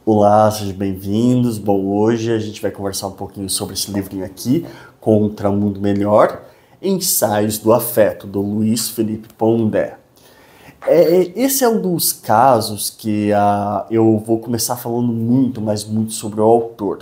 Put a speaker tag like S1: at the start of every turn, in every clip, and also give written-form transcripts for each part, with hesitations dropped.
S1: Olá, sejam bem-vindos. Bom, hoje a gente vai conversar um pouquinho sobre esse livrinho aqui, Contra o Mundo Melhor, Ensaios do Afeto, do Luiz Felipe Pondé. Esse é um dos casos que eu vou começar falando muito, mas muito sobre o autor.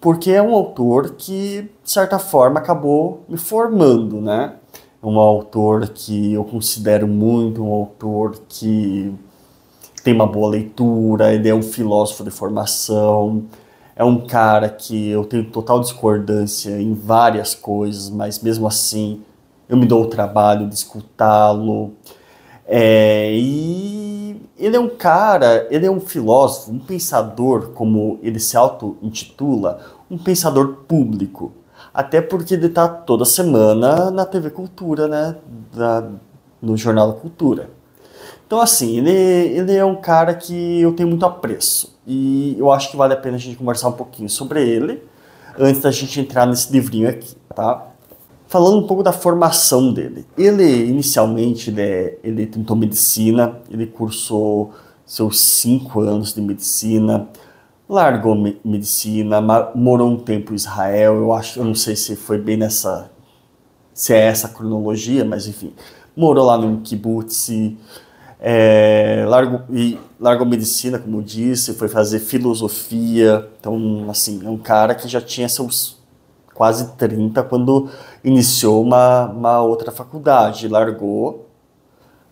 S1: Porque é um autor que, de certa forma, acabou me formando, né? É um autor que eu considero muito, um autor que tem uma boa leitura, ele é um filósofo de formação, é um cara que eu tenho total discordância em várias coisas, mas mesmo assim eu me dou o trabalho de escutá-lo. E ele é um cara, ele é um filósofo, um pensador, como ele se auto-intitula, um pensador público. Até porque ele está toda semana na TV Cultura, né? No Jornal da Cultura. Então, assim, ele é um cara que eu tenho muito apreço. E eu acho que vale a pena a gente conversar um pouquinho sobre ele, antes da gente entrar nesse livrinho aqui, tá? Falando um pouco da formação dele. Ele, inicialmente, ele tentou medicina, ele cursou seus 5 anos de medicina, largou medicina, morou um tempo em Israel, eu não sei se foi bem se é essa a cronologia, mas enfim, morou lá no kibbutz, largou medicina, como eu disse, foi fazer filosofia. Então, assim, é um cara que já tinha seus quase 30 quando iniciou uma outra faculdade, largou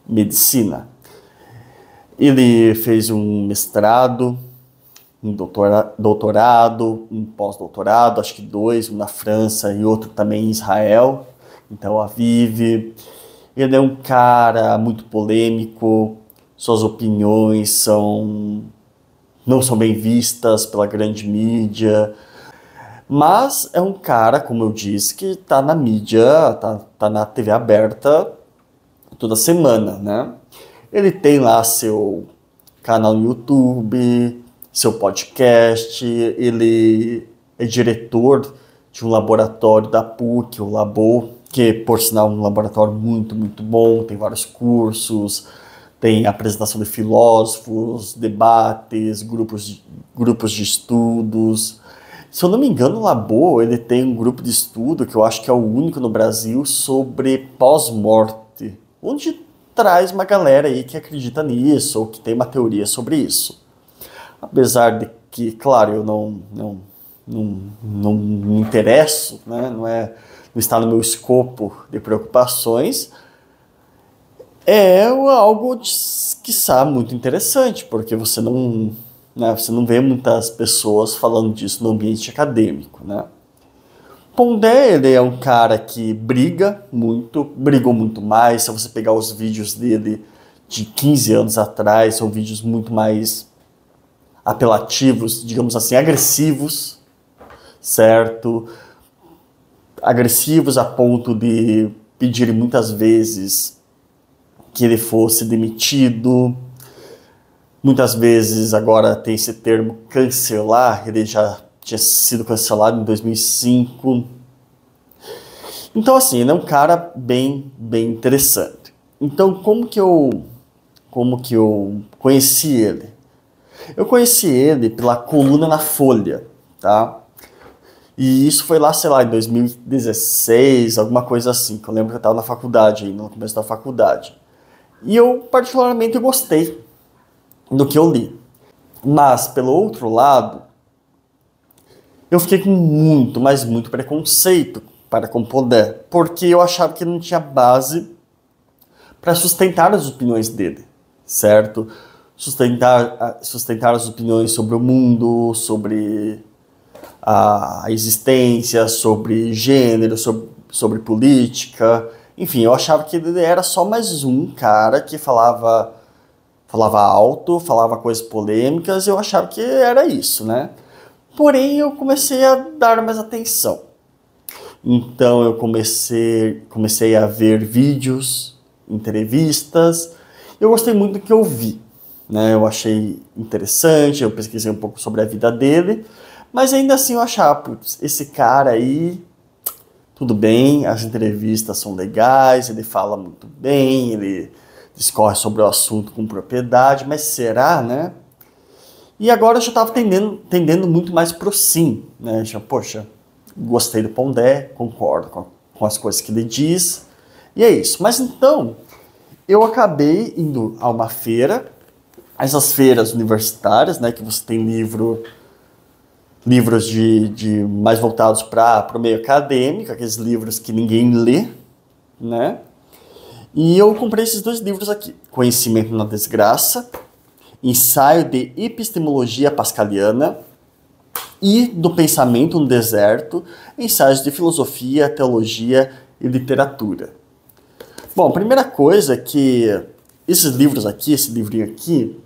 S1: medicina. Ele fez um mestrado, um doutorado, um pós-doutorado, acho que 2, um na França e outro também em Israel, em Tel Aviv. Ele é um cara muito polêmico, suas opiniões não são bem vistas pela grande mídia, mas é um cara, como eu disse, que tá na mídia, tá na TV aberta toda semana, né? Ele tem lá seu canal no YouTube, seu podcast, ele é diretor de um laboratório da PUC, o Labo, que por sinal é um laboratório muito, muito bom, tem vários cursos, tem apresentação de filósofos, debates, grupos de estudos. Se eu não me engano, o Labo, ele tem um grupo de estudo, que eu acho que é o único no Brasil, sobre pós-morte, onde traz uma galera aí que acredita nisso, ou que tem uma teoria sobre isso. Apesar de que, claro, eu não me interesso, né? Não está no meu escopo de preocupações, é algo, quiçá, muito interessante, porque você não vê muitas pessoas falando disso no ambiente acadêmico, né? Pondé, ele é um cara que brigou muito mais. Se você pegar os vídeos dele de 15 anos atrás, são vídeos muito mais apelativos, digamos assim, agressivos, certo? Agressivos a ponto de pedir muitas vezes que ele fosse demitido. Muitas vezes, agora tem esse termo cancelar, ele já tinha sido cancelado em 2005. Então, assim, ele é um cara bem interessante. Então, como que eu conheci ele? Eu conheci ele pela coluna na Folha, tá? E isso foi lá, sei lá, em 2016, alguma coisa assim, que eu lembro que eu estava na faculdade ainda, no começo da faculdade. E eu particularmente gostei do que eu li. Mas, pelo outro lado, eu fiquei com muito, mas muito preconceito para com Pondé, porque eu achava que ele não tinha base para sustentar as opiniões dele, certo? Sustentar as opiniões sobre o mundo, sobre a existência, sobre gênero, sobre política. Enfim, eu achava que ele era só mais um cara que falava alto, falava coisas polêmicas, eu achava que era isso, né? Porém, eu comecei a dar mais atenção. Então, eu comecei a ver vídeos, entrevistas. Eu gostei muito do que eu vi, né? Eu achei interessante, eu pesquisei um pouco sobre a vida dele, mas ainda assim eu achava, putz, esse cara aí, tudo bem, as entrevistas são legais, ele fala muito bem, ele discorre sobre o assunto com propriedade, mas será, né? E agora eu já estava tendendo muito mais pro sim, né? Já, poxa, gostei do Pondé, concordo com as coisas que ele diz, e é isso. Mas então, eu acabei indo a uma feira, essas feiras universitárias, né, que você tem livros de mais voltados para o meio acadêmico, aqueles livros que ninguém lê, né? E eu comprei esses dois livros aqui, Conhecimento na Desgraça, Ensaio de Epistemologia Pascaliana e Do Pensamento no Deserto, Ensaios de Filosofia, Teologia e Literatura. Bom, a primeira coisa é que esses livros aqui, esse livrinho aqui,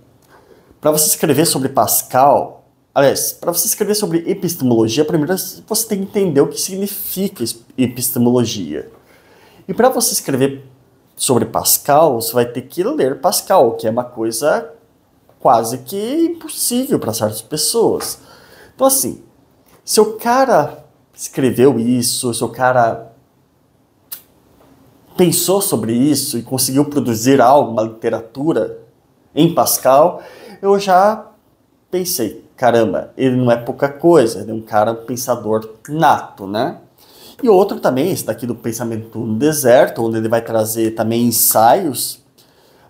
S1: para você escrever sobre Pascal, aliás, para você escrever sobre epistemologia, primeiro você tem que entender o que significa epistemologia. E para você escrever sobre Pascal, você vai ter que ler Pascal, que é uma coisa quase que impossível para certas pessoas. Então, assim, se o cara escreveu isso, se o cara pensou sobre isso e conseguiu produzir algo, uma literatura em Pascal, eu já pensei, caramba, ele não é pouca coisa, ele é um cara pensador nato, né? E outro também, esse daqui do Pensamento no Deserto, onde ele vai trazer também ensaios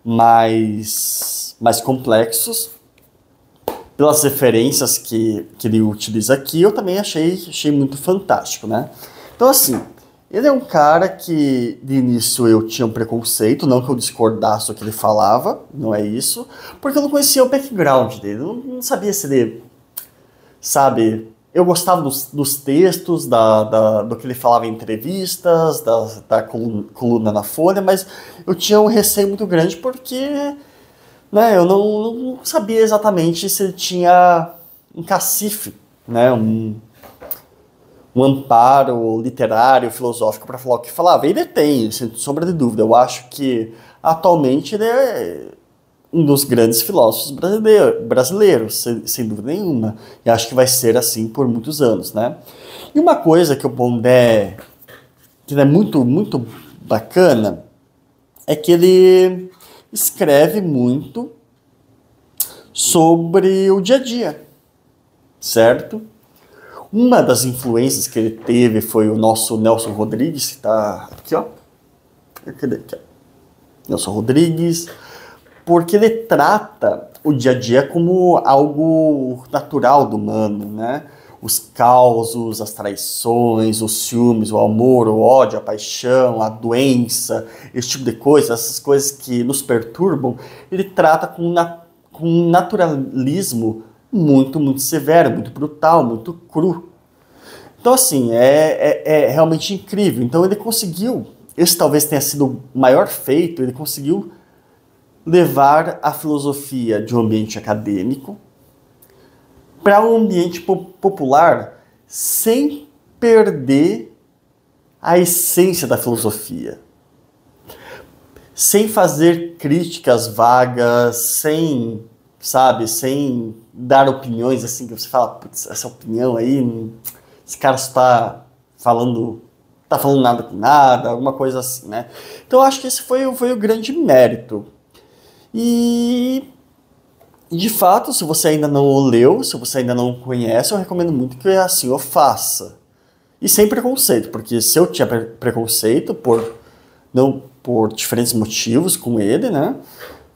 S1: mais complexos, pelas referências que ele utiliza aqui, eu também achei muito fantástico, né? Então, assim, ele é um cara que, de início, eu tinha um preconceito, não que eu discordasse do que ele falava, não é isso, porque eu não conhecia o background dele, eu não sabia se ele, sabe, eu gostava dos textos, do que ele falava em entrevistas, da coluna na Folha, mas eu tinha um receio muito grande porque, né, eu não sabia exatamente se ele tinha um cacife, né, um amparo literário, filosófico para falar o que falava. Ele tem, sem sombra de dúvida. Eu acho que atualmente ele é um dos grandes filósofos brasileiros, sem dúvida nenhuma. E acho que vai ser assim por muitos anos, né? E uma coisa que o Pondé, que é muito, muito bacana, é que ele escreve muito sobre o dia a dia, certo? Uma das influências que ele teve foi o nosso Nelson Rodrigues, que está aqui, ó. Cadê? Aqui, ó. Nelson Rodrigues, porque ele trata o dia a dia como algo natural do humano, né? Os causos, as traições, os ciúmes, o amor, o ódio, a paixão, a doença, esse tipo de coisa, essas coisas que nos perturbam, ele trata com um naturalismo muito, muito severo, muito brutal, muito cru. Então, assim, é realmente incrível. Então, ele conseguiu, esse talvez tenha sido o maior feito, ele conseguiu levar a filosofia de um ambiente acadêmico para um ambiente popular sem perder a essência da filosofia. Sem fazer críticas vagas, sem dar opiniões assim, que você fala, putz, essa opinião aí, esse cara está falando nada com nada, alguma coisa assim, né? Então eu acho que esse foi o grande mérito. E de fato, se você ainda não o leu, se você ainda não o conhece, eu recomendo muito que assim o faça. E sem preconceito, porque se eu tinha preconceito por diferentes motivos com ele, né?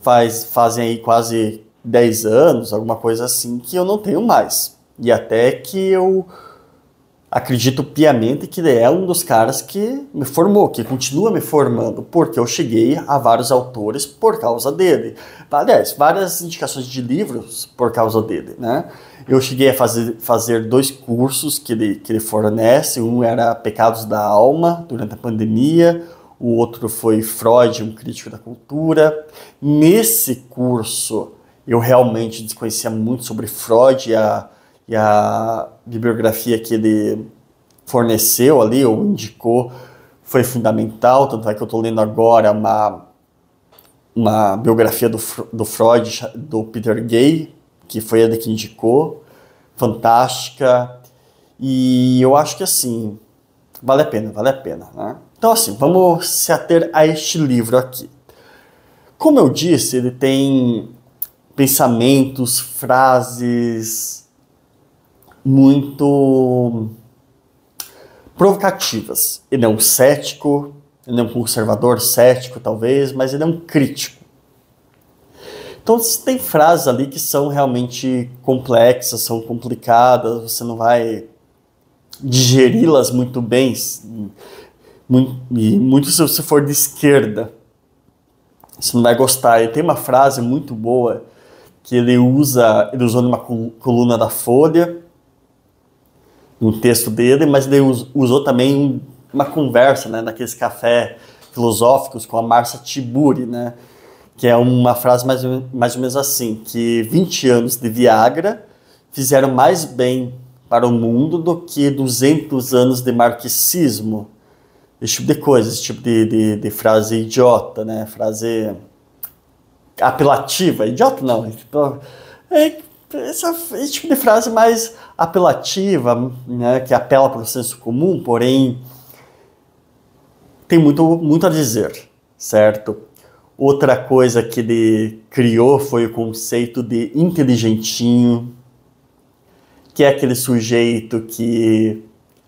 S1: Fazem aí quase 10 anos, alguma coisa assim, que eu não tenho mais. E até que eu acredito piamente que ele é um dos caras que me formou, que continua me formando, porque eu cheguei a vários autores por causa dele. Aliás, várias indicações de livros por causa dele, né? Eu cheguei a fazer 2 cursos que ele fornece, um era Pecados da Alma, durante a pandemia, o outro foi Freud, um crítico da cultura. Nesse curso, eu realmente desconhecia muito sobre Freud e a bibliografia que ele forneceu ali, ou indicou, foi fundamental. Tanto é que eu estou lendo agora uma biografia do Freud, do Peter Gay, que foi ele que indicou, fantástica. E eu acho que assim, vale a pena, né? Então assim, vamos se ater a este livro aqui. Como eu disse, ele tem pensamentos, frases muito provocativas. Ele é um cético, ele é um conservador cético talvez, mas ele é um crítico. Então tem frases ali que são realmente complexas, são complicadas, você não vai digeri-las muito bem, e muito se você for de esquerda, você não vai gostar. Ele tem uma frase muito boa que ele usou numa coluna da Folha, um texto dele, mas ele usou também uma conversa, né, naqueles cafés filosóficos com a Marcia Tiburi, né, que é uma frase mais ou menos assim, que 20 anos de Viagra fizeram mais bem para o mundo do que 200 anos de marxismo. Esse tipo de coisa, esse tipo de frase idiota, né, frase apelativa, idiota não, esse tipo de frase mais apelativa, né, que apela para o senso comum, porém tem muito a dizer, certo? Outra coisa que ele criou foi o conceito de inteligentinho, que é aquele sujeito que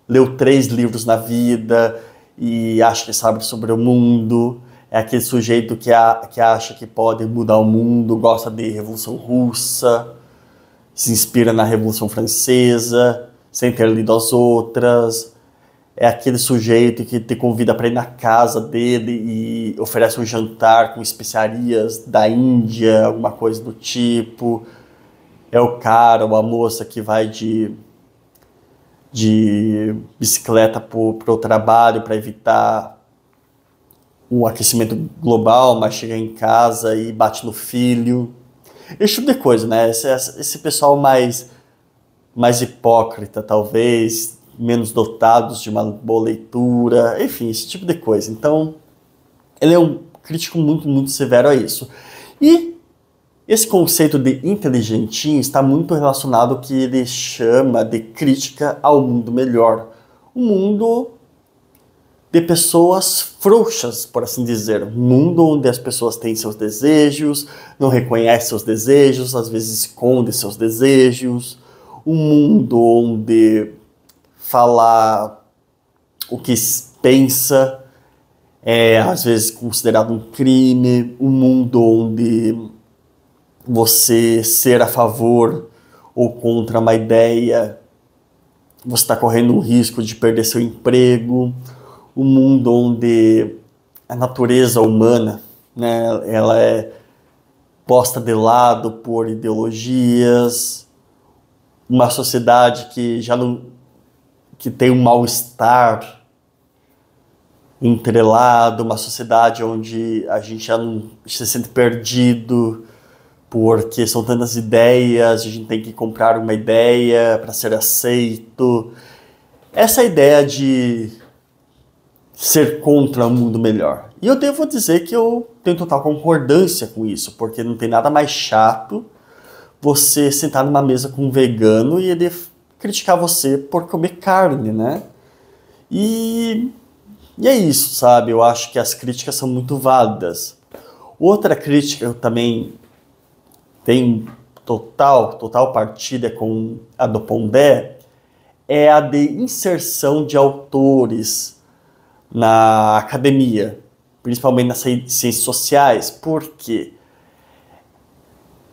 S1: leu 3 livros na vida e acha que sabe sobre o mundo. É aquele sujeito que acha que pode mudar o mundo, gosta de Revolução Russa, se inspira na Revolução Francesa, sem ter lido as outras. É aquele sujeito que te convida para ir na casa dele e oferece um jantar com especiarias da Índia, alguma coisa do tipo. É o cara ou a moça que vai de bicicleta para o trabalho para evitar o aquecimento global, mas chega em casa e bate no filho. Esse tipo de coisa, né? Esse pessoal mais hipócrita, talvez, menos dotados de uma boa leitura, enfim, esse tipo de coisa. Então, ele é um crítico muito severo a isso. E esse conceito de inteligentinho está muito relacionado ao que ele chama de crítica ao mundo melhor. Um mundo de pessoas frouxas, por assim dizer. Um mundo onde as pessoas têm seus desejos, não reconhecem seus desejos, às vezes escondem seus desejos. Um mundo onde falar o que pensa é às vezes considerado um crime. Um mundo onde você ser a favor ou contra uma ideia, você está correndo o risco de perder seu emprego. Um mundo onde a natureza humana, né, ela é posta de lado por ideologias. Uma sociedade que já não, que tem um mal-estar entrelado, uma sociedade onde a gente já não se sente perdido porque são tantas ideias, a gente tem que comprar uma ideia para ser aceito. Essa ideia de ser contra um mundo melhor. E eu devo dizer que eu tenho total concordância com isso, porque não tem nada mais chato você sentar numa mesa com um vegano e ele criticar você por comer carne, né? E é isso, sabe? Eu acho que as críticas são muito válidas. Outra crítica que eu também tenho total partida com a do Pondé é a de inserção de autores na academia, principalmente nas ciências sociais, porque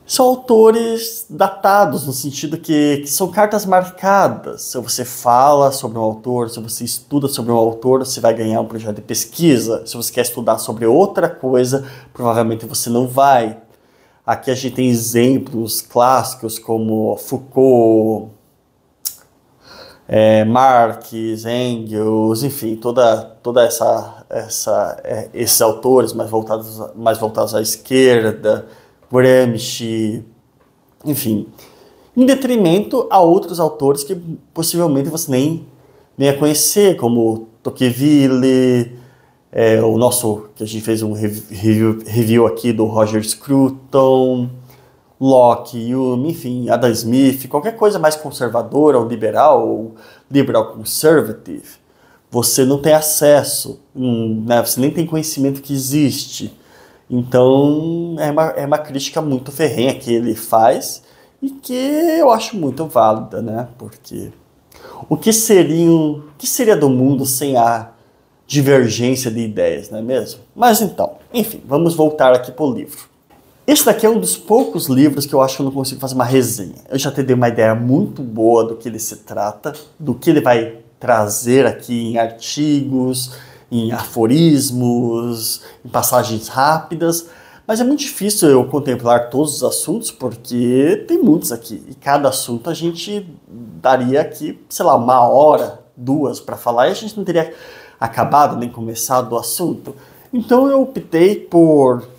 S1: são autores datados, no sentido que são cartas marcadas. Se você fala sobre um autor, se você estuda sobre um autor, você vai ganhar um projeto de pesquisa. Se você quer estudar sobre outra coisa, provavelmente você não vai. Aqui a gente tem exemplos clássicos como Foucault, Marx, Engels, enfim, toda esses autores mais voltados à esquerda, Gramsci, enfim, em detrimento a outros autores que possivelmente você nem ia conhecer, como Tocqueville, o nosso, que a gente fez um review aqui do Roger Scruton, Locke, Hume, enfim, Adam Smith, qualquer coisa mais conservadora ou liberal conservative, você não tem acesso, né, você nem tem conhecimento que existe. Então é uma crítica muito ferrenha que ele faz e que eu acho muito válida, né? Porque o que seria do mundo sem a divergência de ideias, não é mesmo? Mas então, enfim, vamos voltar aqui para o livro. Esse daqui é um dos poucos livros que eu acho que eu não consigo fazer uma resenha. Eu já te dei uma ideia muito boa do que ele se trata, do que ele vai trazer aqui em artigos, em aforismos, em passagens rápidas, mas é muito difícil eu contemplar todos os assuntos, porque tem muitos aqui, e cada assunto a gente daria aqui, sei lá, 1 hora, 2 para falar, e a gente não teria acabado nem começado o assunto. Então eu optei por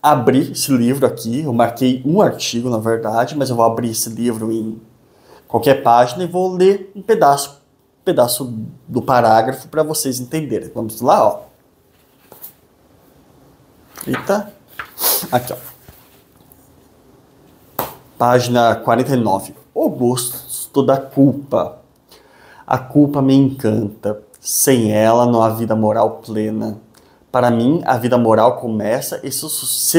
S1: abrir esse livro aqui, eu marquei um artigo, na verdade, mas eu vou abrir esse livro em qualquer página e vou ler um pedaço do parágrafo para vocês entenderem. Vamos lá, ó. Eita. Aqui, ó. Página 49. O gosto da culpa. A culpa me encanta. Sem ela não há vida moral plena. Para mim, a vida moral começa e se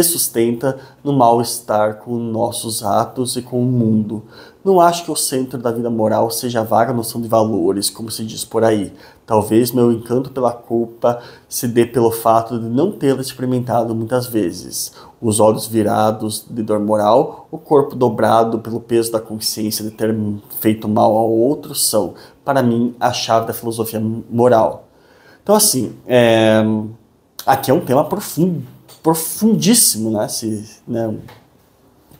S1: sustenta no mal-estar com nossos atos e com o mundo. Não acho que o centro da vida moral seja a vaga noção de valores, como se diz por aí. Talvez meu encanto pela culpa se dê pelo fato de não tê-la experimentado muitas vezes. Os olhos virados de dor moral, o corpo dobrado pelo peso da consciência de ter feito mal ao outro são, para mim, a chave da filosofia moral. Então, assim, aqui é um tema profundíssimo, né?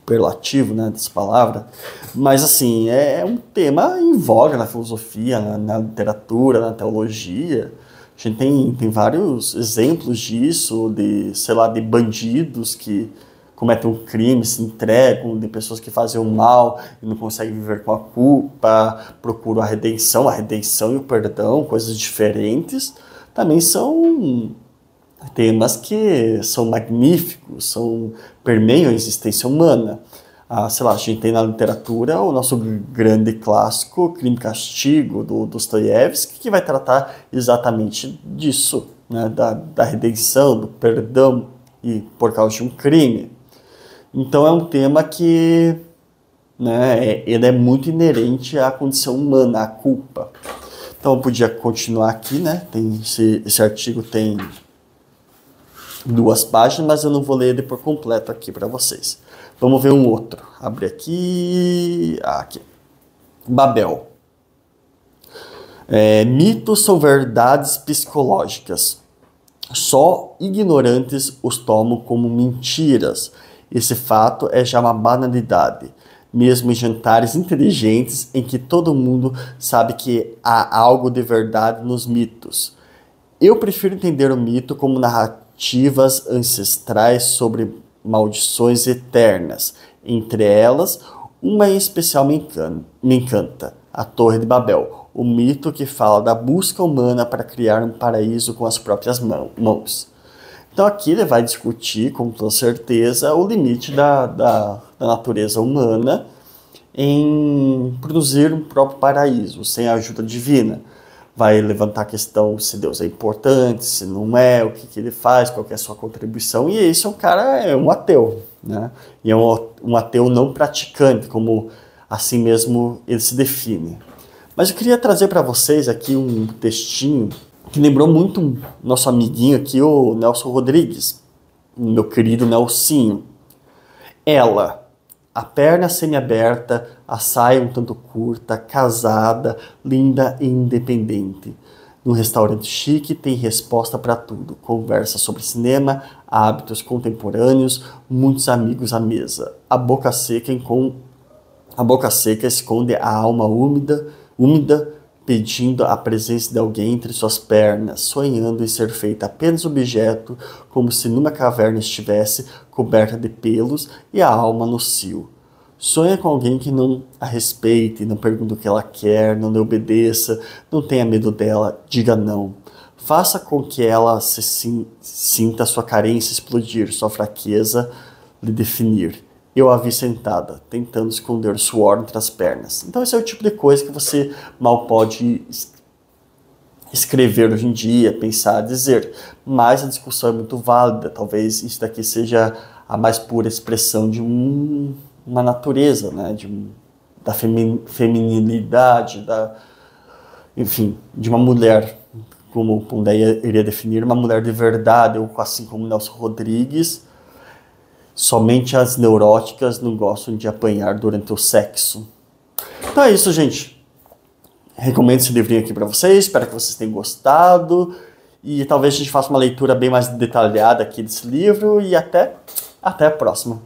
S1: Superlativo, né, dessa palavra, mas assim, é um tema em voga na filosofia, na literatura, na teologia. A gente tem vários exemplos disso, de bandidos que cometem um crime, se entregam, de pessoas que fazem o mal e não conseguem viver com a culpa, procuram a redenção e o perdão, coisas diferentes, também são temas que são magníficos, permeiam a existência humana. A gente tem na literatura o nosso grande clássico, Crime e Castigo, do Dostoiévski, que vai tratar exatamente disso, né? Da redenção, do perdão e por causa de um crime. Então é um tema que, né, ele é muito inerente à condição humana, à culpa. Então eu podia continuar aqui, né? Esse artigo tem 2 páginas, mas eu não vou ler ele por completo aqui para vocês. Vamos ver um outro. Abre aqui. Aqui. Babel. Mitos são verdades psicológicas. Só ignorantes os tomam como mentiras. Esse fato é já uma banalidade. Mesmo em jantares inteligentes em que todo mundo sabe que há algo de verdade nos mitos. Eu prefiro entender o mito como narrativas ancestrais sobre maldições eternas. Entre elas, uma em especial me encanta, a Torre de Babel, o mito que fala da busca humana para criar um paraíso com as próprias mãos. Então aqui ele vai discutir, com toda certeza, o limite da natureza humana em produzir um próprio paraíso, sem a ajuda divina. Vai levantar a questão se Deus é importante, se não é, o que ele faz, qual que é a sua contribuição. E esse é um ateu, né? E é um ateu não praticante, como assim mesmo ele se define. Mas eu queria trazer para vocês aqui um textinho que lembrou muito nosso amiguinho aqui, o Nelson Rodrigues, meu querido Nelsinho. Ela, a perna semiaberta, a saia um tanto curta, casada, linda e independente. No restaurante chique tem resposta para tudo. Conversa sobre cinema, hábitos contemporâneos, muitos amigos à mesa. A boca seca esconde a alma úmida, pedindo a presença de alguém entre suas pernas, sonhando em ser feita apenas objeto, como se numa caverna estivesse coberta de pelos e a alma no cio. Sonha com alguém que não a respeite, não pergunte o que ela quer, não lhe obedeça, não tenha medo dela, diga não. Faça com que ela sinta sua carência explodir, sua fraqueza lhe definir. Eu a vi sentada, tentando esconder o suor entre as pernas. Então esse é o tipo de coisa que você mal pode escrever hoje em dia, pensar, dizer. Mas a discussão é muito válida. Talvez isso daqui seja a mais pura expressão de uma natureza, né? Da feminilidade, enfim, de uma mulher, como Pondé iria definir, uma mulher de verdade, ou assim como Nelson Rodrigues, somente as neuróticas não gostam de apanhar durante o sexo. Então é isso, gente. Recomendo esse livrinho aqui para vocês, espero que vocês tenham gostado, e talvez a gente faça uma leitura bem mais detalhada aqui desse livro, e até a próxima.